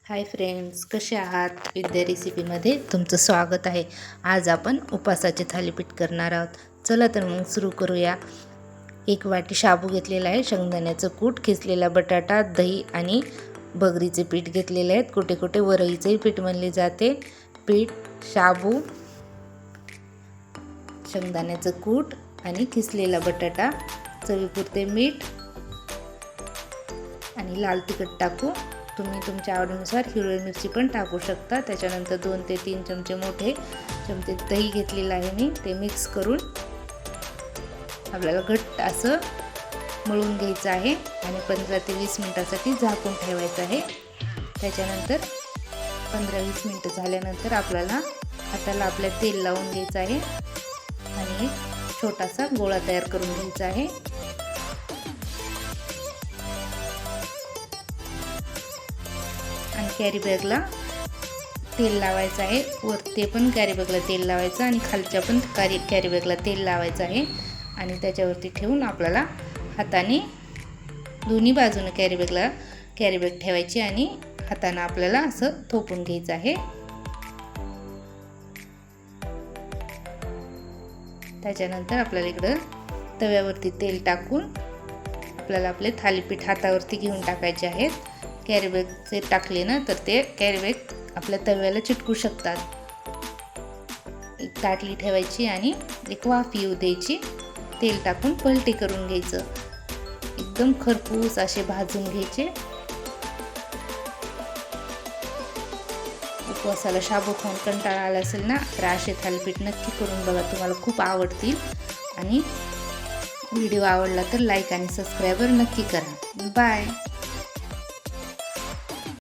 Hi friends, कसे आहात? विद्या रेसिपीमध्ये तुमचं स्वागत आहे. आज आपण उपासाचे थालीपीठ करणार आहोत. चला तर मग सुरू करूया. 1 वाटी शाबू घेतलेला आहे, शेंगदाण्याचं कूट, खिसलेला बटाटा, दही आणि बगरीचे पीठ घेतलेले आहेत. कुठे कुठे वरईचेही पीठ म्हणले जाते. पीठ, शाबू, शेंगदाण्याचं कूट आणि खिसलेला बटाटा, चवीपुरते मीठ आणि लाल तिखट टाकू. तुम्ही तुमच्या आवडीनुसार हिरवी मिरची पण टाकू शकता. त्याच्यानंतर 2 ते 3 चमचे मोठे चमचे दही घेतलेलं आहे मी. ते मिक्स करून आपल्याला घट्ट असं मळून घ्यायचं आहे आणि 15 ते 20 मिनिटासाठी झाकून ठेवायचं आहे. त्याच्यानंतर 15-20 मिनिटं झाल्यानंतर आपल्याला हाताला आपल्या तेल लावून घ्यायचं आहे आणि एक छोटासा गोळा तयार करून घ्यायचा आहे. आणि कॅरी बॅगला तेल लावायचं आहे. वरती पण कॅरी बॅगला तेल लावायचं आणि खालच्या पण कॅरी बॅगला तेल लावायचं आहे आणि त्याच्यावरती ठेवून आपल्याला हाताने दोन्ही बाजूने कॅरी बॅग ठेवायची आणि हाताने आपल्याला असं थोपून घ्यायचं आहे. त्याच्यानंतर आपल्याला इकडं तव्यावरती तेल टाकून आपल्याला आपले थालीपीठ हातावरती घेऊन टाकायचे आहेत. कॅरी बॅगचे टाकले ना तर ते कॅरी बॅग आपल्या तव्याला चिटकू शकतात. एक ताटली ठेवायची आणि एक वाफ येऊ द्यायची. तेल टाकून पलटी करून घ्यायचं. एकदम खरपूस असे भाजून घ्यायचे. उपवासाला शाबू खाऊन कंटाळा आला असेल ना तर असे थालीपीठ नक्की करून बघा, तुम्हाला खूप आवडतील. आणि व्हिडिओ आवडला तर लाईक आणि सबस्क्राईब नक्की करा. बाय.